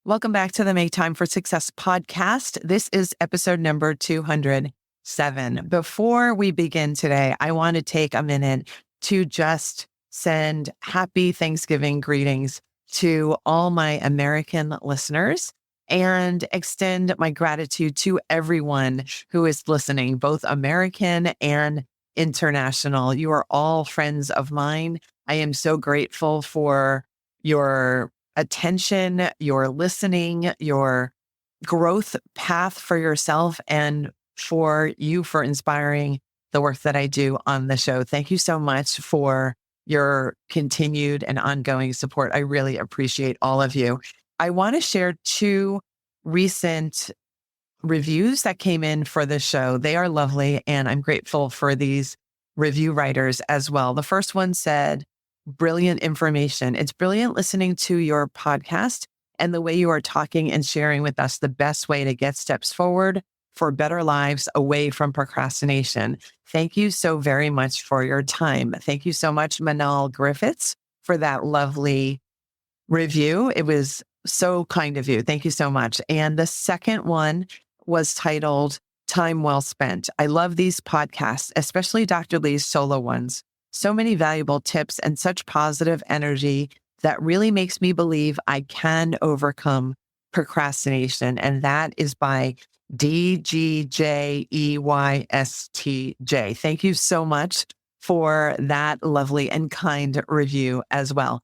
Welcome back to the Make Time for Success podcast. This is episode number 207. Before we begin today, I want to take a minute to just send happy Thanksgiving greetings to all my American listeners and extend my gratitude to everyone who is listening, both American and international. You are all friends of mine. I am so grateful for your attention, your listening, your growth path for yourself, and for you for inspiring the work that I do on the show. Thank you so much for your continued and ongoing support. I really appreciate all of you. I want to share two recent reviews that came in for the show. They are lovely, and I'm grateful for these review writers as well. The first one said, "Brilliant information. It's brilliant listening to your podcast and the way you are talking and sharing with us the best way to get steps forward for better lives away from procrastination. Thank you so very much for your time." Thank you so much, Manal Griffiths, for that lovely review. It was so kind of you. Thank you so much. And the second one was titled "Time Well Spent." I love these podcasts, especially Dr. Lee's solo ones. So many valuable tips and such positive energy that really makes me believe I can overcome procrastination. And that is by DGJEYSTJ. Thank you so much for that lovely and kind review as well.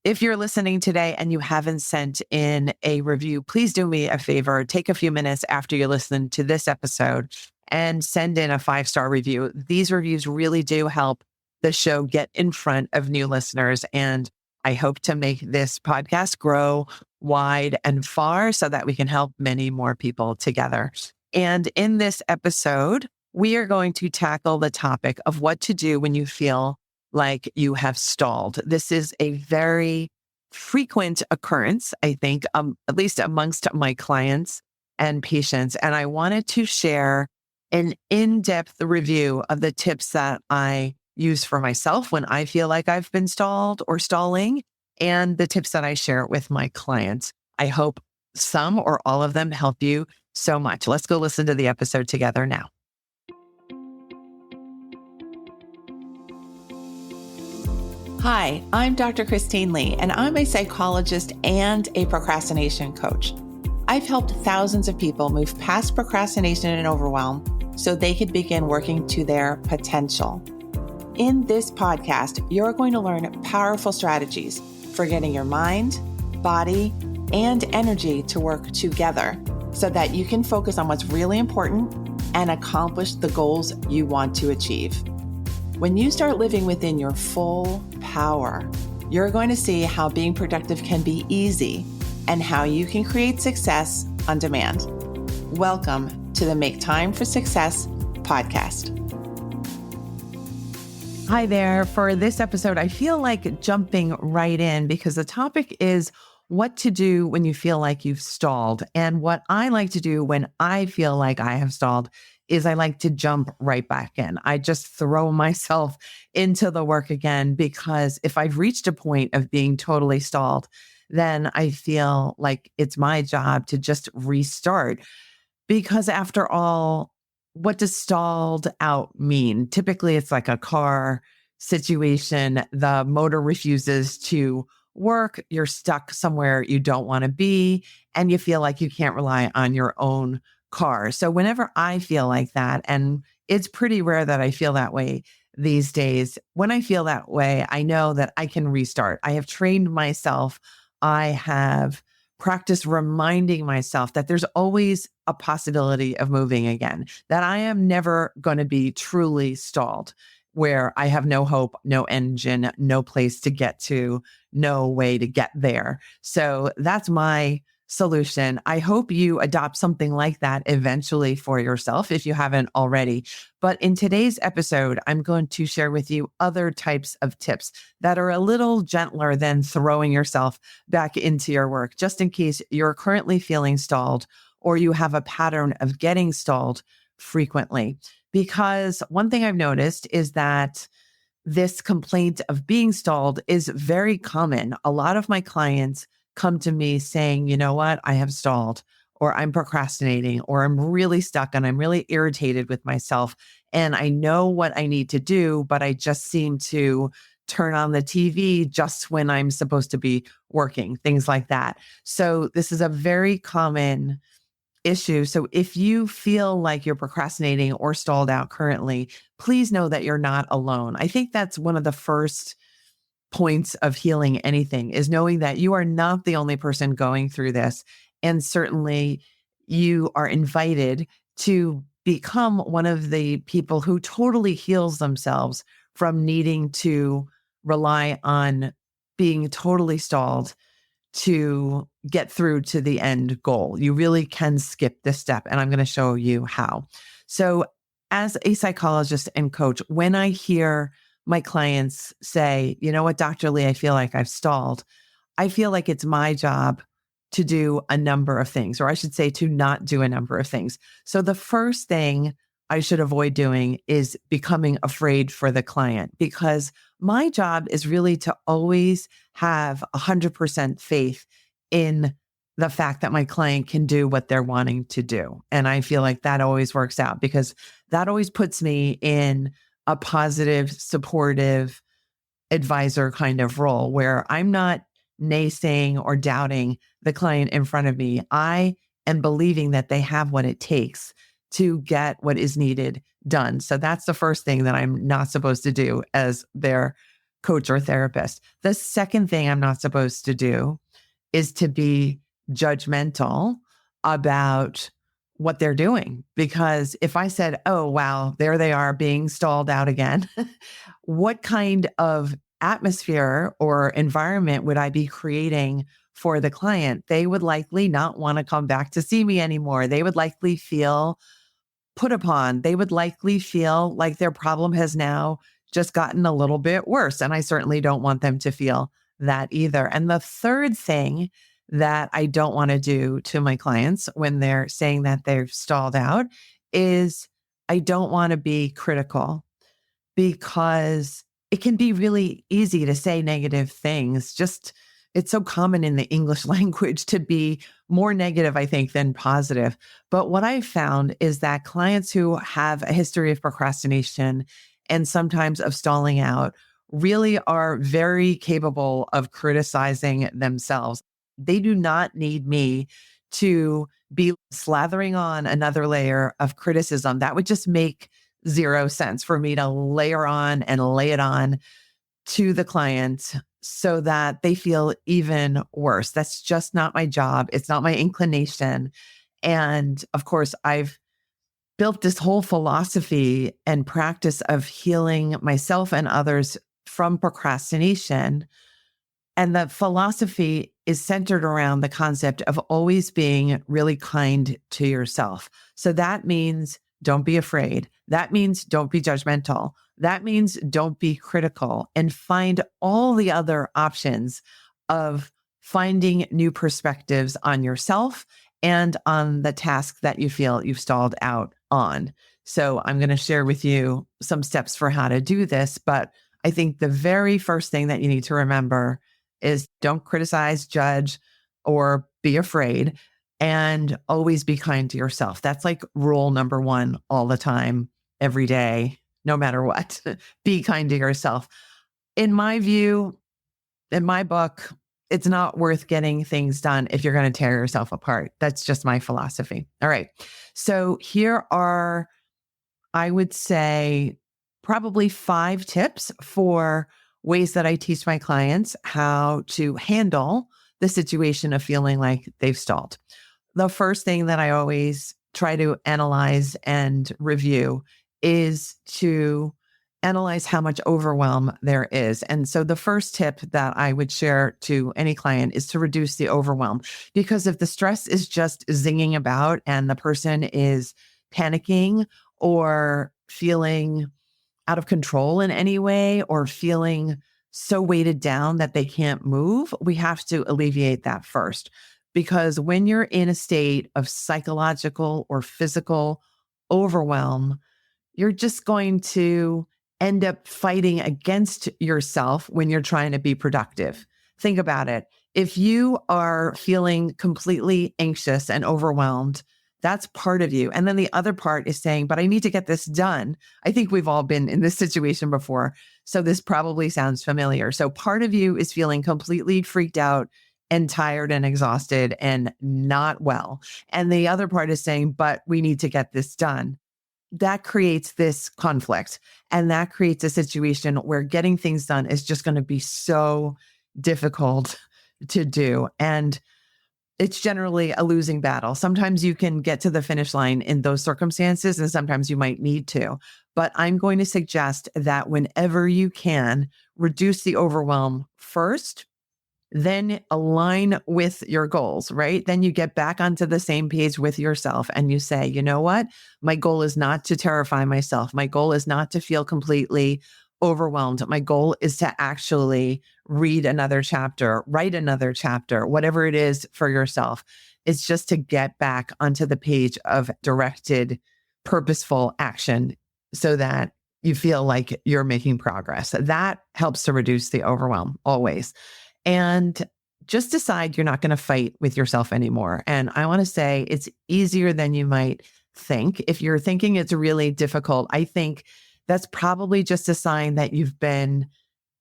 If you're listening today and you haven't sent in a review, please do me a favor. Take a few minutes after you listen to this episode and send in a 5-star review. These reviews really do help the show get in front of new listeners. And I hope to make this podcast grow wide and far so that we can help many more people together. And in this episode, we are going to tackle the topic of what to do when you feel like you have stalled. This is a very frequent occurrence, I think, at least amongst my clients and patients. And I wanted to share an in-depth review of the tips that I use for myself when I feel like I've been stalled or stalling, and the tips that I share with my clients. I hope some or all of them help you so much. Let's go listen to the episode together now. Hi, I'm Dr. Christine Lee, and I'm a psychologist and a procrastination coach. I've helped thousands of people move past procrastination and overwhelm so they could begin working to their potential. In this podcast, you're going to learn powerful strategies for getting your mind, body, and energy to work together so that you can focus on what's really important and accomplish the goals you want to achieve. When you start living within your full power, you're going to see how being productive can be easy and how you can create success on demand. Welcome to the Make Time for Success podcast. Hi there. For this episode, I feel like jumping right in because the topic is what to do when you feel like you've stalled. And what I like to do when I feel like I have stalled is I like to jump right back in. I just throw myself into the work again, because if I've reached a point of being totally stalled, then I feel like it's my job to just restart. Because after all, what does stalled out mean? Typically, it's like a car situation. The motor refuses to work. You're stuck somewhere you don't want to be, and you feel like you can't rely on your own car. So whenever I feel like that, and it's pretty rare that I feel that way these days, when I feel that way, I know that I can restart. I have trained myself. I have practice reminding myself that there's always a possibility of moving again, that I am never going to be truly stalled, where I have no hope, no engine, no place to get to, no way to get there. So that's my solution. I hope you adopt something like that eventually for yourself if you haven't already. But in today's episode, I'm going to share with you other types of tips that are a little gentler than throwing yourself back into your work, just in case you're currently feeling stalled or you have a pattern of getting stalled frequently. Because one thing I've noticed is that this complaint of being stalled is very common. A lot of my clients come to me saying, you know what, I have stalled, or I'm procrastinating, or I'm really stuck and I'm really irritated with myself. And I know what I need to do, but I just seem to turn on the TV just when I'm supposed to be working, things like that. So this is a very common issue. So if you feel like you're procrastinating or stalled out currently, please know that you're not alone. I think that's one of the first points of healing anything, is knowing that you are not the only person going through this. And certainly you are invited to become one of the people who totally heals themselves from needing to rely on being totally stalled to get through to the end goal. You really can skip this step, and I'm going to show you how. So, as a psychologist and coach, when I hear my clients say, you know what, Dr. Lee, I feel like I've stalled, I feel like it's my job to do a number of things, or I should say to not do a number of things. So the first thing I should avoid doing is becoming afraid for the client, because my job is really to always have 100% faith in the fact that my client can do what they're wanting to do. And I feel like that always works out, because that always puts me in a positive, supportive advisor kind of role where I'm not naysaying or doubting the client in front of me. I am believing that they have what it takes to get what is needed done. So that's the first thing that I'm not supposed to do as their coach or therapist. The second thing I'm not supposed to do is to be judgmental about what they're doing. Because if I said, oh, wow, there they are being stalled out again, what kind of atmosphere or environment would I be creating for the client? They would likely not want to come back to see me anymore. They would likely feel put upon. They would likely feel like their problem has now just gotten a little bit worse. And I certainly don't want them to feel that either. And the third thing that I don't want to do to my clients when they're saying that they've stalled out is I don't want to be critical, because it can be really easy to say negative things. Just it's so common in the English language to be more negative, I think, than positive. But what I found is that clients who have a history of procrastination and sometimes of stalling out really are very capable of criticizing themselves. They do not need me to be slathering on another layer of criticism. That would just make zero sense for me to layer on and lay it on to the client so that they feel even worse. That's just not my job. It's not my inclination. And of course, I've built this whole philosophy and practice of healing myself and others from procrastination. And the philosophy is centered around the concept of always being really kind to yourself. So that means don't be afraid. That means don't be judgmental. That means don't be critical, and find all the other options of finding new perspectives on yourself and on the task that you feel you've stalled out on. So I'm going to share with you some steps for how to do this. But I think the very first thing that you need to remember is don't criticize, judge, or be afraid, and always be kind to yourself. That's like rule number one all the time, every day, no matter what. Be kind to yourself. In my view, in my book, it's not worth getting things done if you're going to tear yourself apart. That's just my philosophy. All right. So here are, I would say, probably 5 tips for ways that I teach my clients how to handle the situation of feeling like they've stalled. The first thing that I always try to analyze and review is to analyze how much overwhelm there is. And so the first tip that I would share to any client is to reduce the overwhelm, because if the stress is just zinging about and the person is panicking or feeling out of control in any way, or feeling so weighted down that they can't move, we have to alleviate that first. Because when you're in a state of psychological or physical overwhelm, you're just going to end up fighting against yourself when you're trying to be productive. Think about it. If you are feeling completely anxious and overwhelmed, that's part of you. And then the other part is saying, but I need to get this done. I think we've all been in this situation before. So this probably sounds familiar. So part of you is feeling completely freaked out and tired and exhausted and not well. And the other part is saying, but we need to get this done. That creates this conflict, and that creates a situation where getting things done is just going to be so difficult to do. And it's generally a losing battle. Sometimes you can get to the finish line in those circumstances, and sometimes you might need to. But I'm going to suggest that whenever you can, reduce the overwhelm first, then align with your goals, right? Then you get back onto the same page with yourself and you say, you know what? My goal is not to terrify myself. My goal is not to feel completely overwhelmed. My goal is to actually read another chapter, write another chapter, whatever it is for yourself. It's just to get back onto the page of directed, purposeful action so that you feel like you're making progress. That helps to reduce the overwhelm always. And just decide you're not going to fight with yourself anymore. And I want to say it's easier than you might think. If you're thinking it's really difficult, I think that's probably just a sign that you've been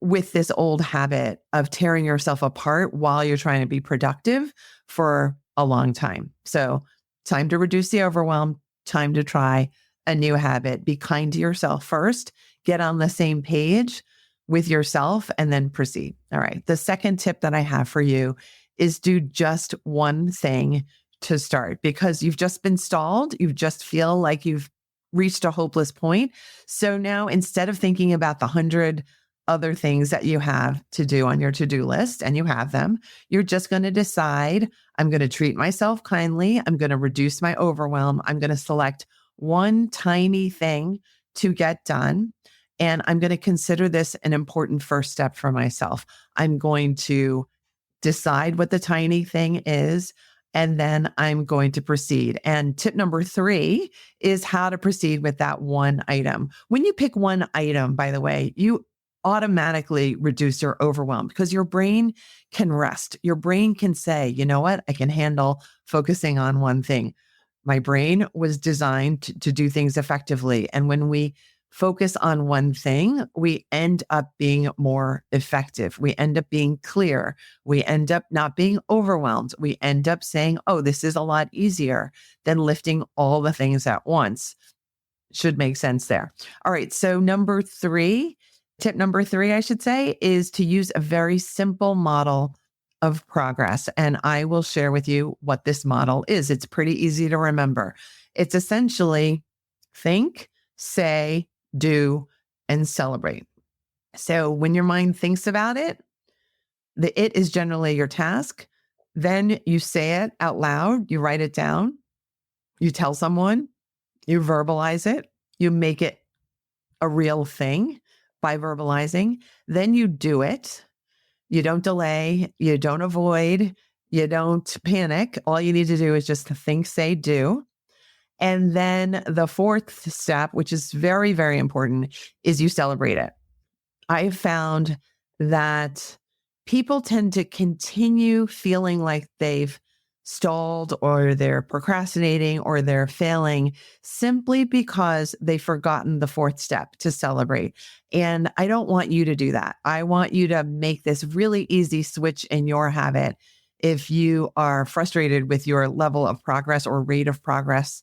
with this old habit of tearing yourself apart while you're trying to be productive for a long time. So, time to reduce the overwhelm, time to try a new habit. Be kind to yourself first, get on the same page with yourself, and then proceed. All right. The second tip that I have for you is do just one thing to start, because you've just been stalled. You just feel like you've reached a hopeless point. So now, instead of thinking about the 100 other things that you have to do on your to-do list, and you have them, you're just going to decide, I'm going to treat myself kindly. I'm going to reduce my overwhelm. I'm going to select one tiny thing to get done. And I'm going to consider this an important first step for myself. I'm going to decide what the tiny thing is, and then I'm going to proceed. And tip number 3 is how to proceed with that one item. When you pick one item, by the way, you automatically reduce your overwhelm because your brain can rest. Your brain can say, you know what? I can handle focusing on one thing. My brain was designed to do things effectively. And when we focus on one thing, we end up being more effective. We end up being clear. We end up not being overwhelmed. We end up saying, oh, this is a lot easier than lifting all the things at once. Should make sense there. All right. So tip number 3, I should say, is to use a very simple model of progress. And I will share with you what this model is. It's pretty easy to remember. It's essentially think, say, do, and celebrate. So when your mind thinks about it, the it is generally your task. Then you say it out loud, you write it down, you tell someone, you verbalize it, you make it a real thing by verbalizing. Then you do it. You don't delay, you don't avoid, you don't panic. All you need to do is just think, say, do. And then the fourth step, which is very, very important, is you celebrate it. I've found that people tend to continue feeling like they've stalled or they're procrastinating or they're failing simply because they've forgotten the fourth step to celebrate. And I don't want you to do that. I want you to make this really easy switch in your habit. If you are frustrated with your level of progress or rate of progress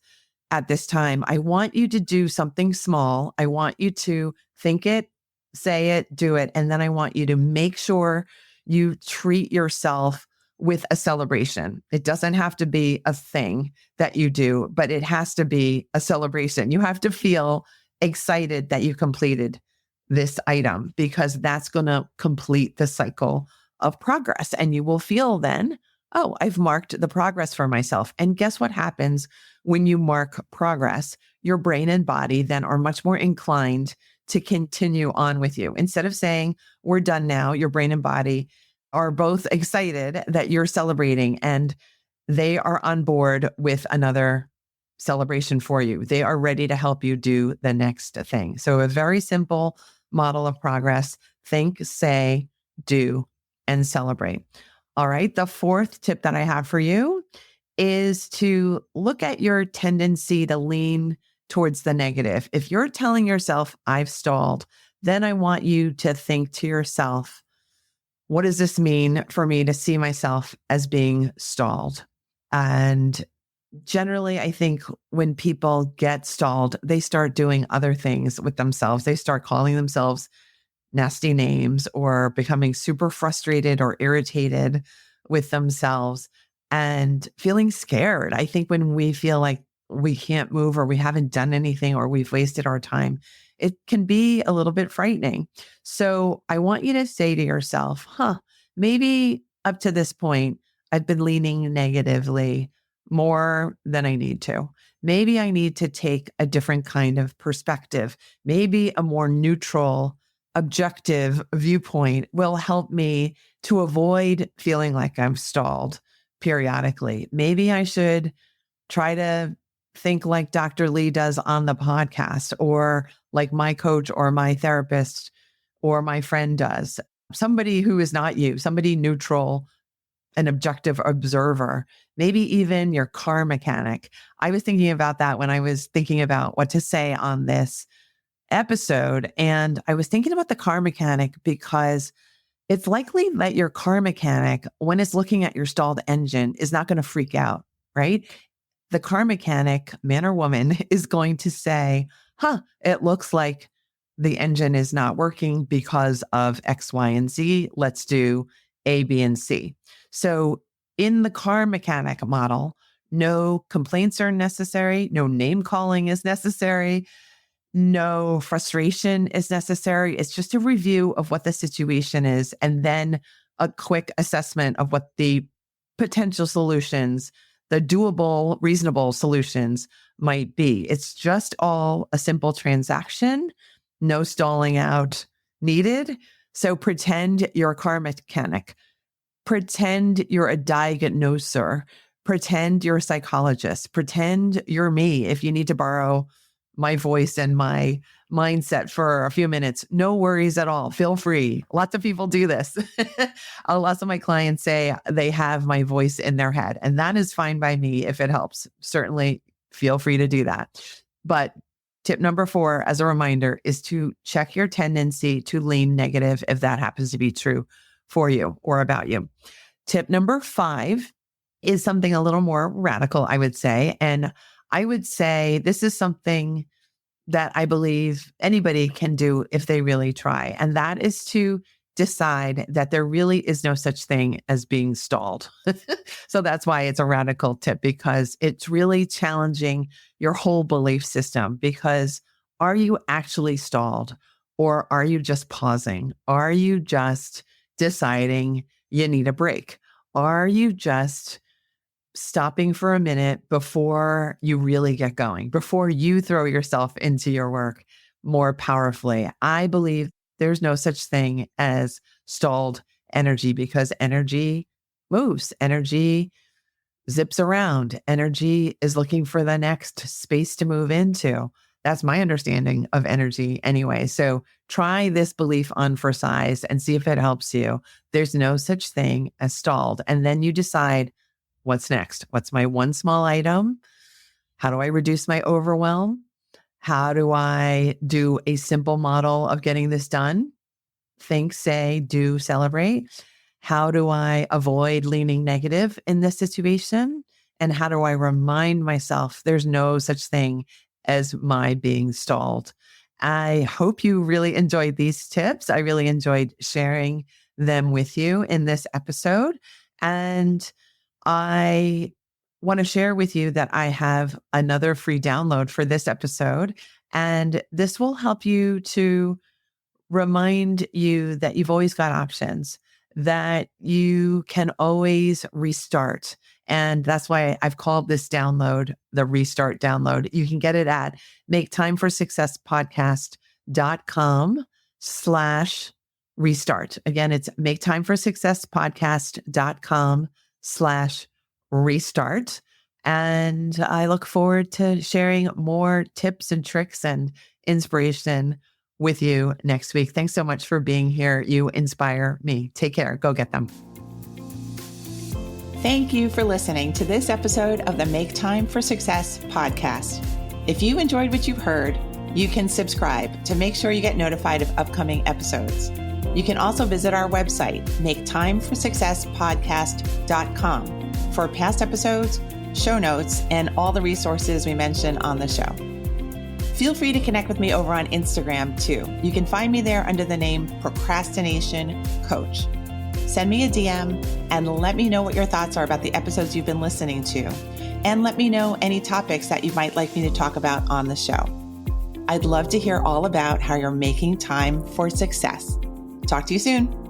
at this time, I want you to do something small. I want you to think it, say it, do it. And then I want you to make sure you treat yourself with a celebration. It doesn't have to be a thing that you do, but it has to be a celebration. You have to feel excited that you completed this item, because that's going to complete the cycle of progress. And you will feel then, oh, I've marked the progress for myself. And guess what happens when you mark progress? Your brain and body then are much more inclined to continue on with you. Instead of saying, we're done now, your brain and body are both excited that you're celebrating, and they are on board with another celebration for you. They are ready to help you do the next thing. So a very simple model of progress: think, say, do, and celebrate. All right. The fourth tip that I have for you is to look at your tendency to lean towards the negative. If you're telling yourself, I've stalled, then I want you to think to yourself, what does this mean for me to see myself as being stalled? And generally, I think when people get stalled, they start doing other things with themselves. They start calling themselves nasty names or becoming super frustrated or irritated with themselves and feeling scared. I think when we feel like we can't move or we haven't done anything or we've wasted our time, it can be a little bit frightening. So I want you to say to yourself, maybe up to this point, I've been leaning negatively more than I need to. Maybe I need to take a different kind of perspective, maybe a more neutral objective viewpoint will help me to avoid feeling like I'm stalled periodically. Maybe I should try to think like Dr. Lee does on the podcast, or like my coach or my therapist or my friend does. Somebody who is not you, somebody neutral, an objective observer, maybe even your car mechanic. I was thinking about that when I was thinking about what to say on this episode. And I was thinking about the car mechanic because it's likely that your car mechanic, when it's looking at your stalled engine, is not going to freak out, right? The car mechanic, man or woman, is going to say, it looks like the engine is not working because of X, Y, and Z. Let's do A, B, and C. So in the car mechanic model, no complaints are necessary. No name calling is necessary. No frustration is necessary. It's just a review of what the situation is and then a quick assessment of what the potential solutions, the doable, reasonable solutions might be. It's just all a simple transaction, no stalling out needed. So pretend you're a car mechanic. Pretend you're a diagnoser. Pretend you're a psychologist. Pretend you're me if you need to borrow my voice and my mindset for a few minutes. No worries at all. Feel free. Lots of people do this. Lots of my clients say they have my voice in their head, and that is fine by me if it helps. Certainly feel free to do that. But tip number 4, as a reminder, is to check your tendency to lean negative if that happens to be true for you or about you. Tip number 5 is something a little more radical, I would say. And I would say this is something that I believe anybody can do if they really try. And that is to decide that there really is no such thing as being stalled. So that's why it's a radical tip, because it's really challenging your whole belief system. Because are you actually stalled, or are you just pausing? Are you just deciding you need a break? Are you just stopping for a minute before you really get going, before you throw yourself into your work more powerfully? I believe there's no such thing as stalled energy, because energy moves, energy zips around, energy is looking for the next space to move into. That's my understanding of energy anyway. So try this belief on for size and see if it helps you. There's no such thing as stalled. And then you decide, what's next? What's my one small item? How do I reduce my overwhelm? How do I do a simple model of getting this done? Think, say, do, celebrate. How do I avoid leaning negative in this situation? And how do I remind myself there's no such thing as my being stalled? I hope you really enjoyed these tips. I really enjoyed sharing them with you in this episode. And I want to share with you that I have another free download for this episode, and this will help you to remind you that you've always got options, that you can always restart. And that's why I've called this download the Restart Download. You can get it at maketimeforsuccesspodcast.com/restart. Again, it's maketimeforsuccesspodcast.com/restart. And I look forward to sharing more tips and tricks and inspiration with you next week. Thanks so much for being here. You inspire me. Take care. Go get them. Thank you for listening to this episode of the Make Time for Success podcast. If you enjoyed what you've heard, you can subscribe to make sure you get notified of upcoming episodes. You can also visit our website, maketimeforsuccesspodcast.com, for past episodes, show notes, and all the resources we mention on the show. Feel free to connect with me over on Instagram too. You can find me there under the name Procrastination Coach. Send me a DM and let me know what your thoughts are about the episodes you've been listening to. And let me know any topics that you might like me to talk about on the show. I'd love to hear all about how you're making time for success. Talk to you soon.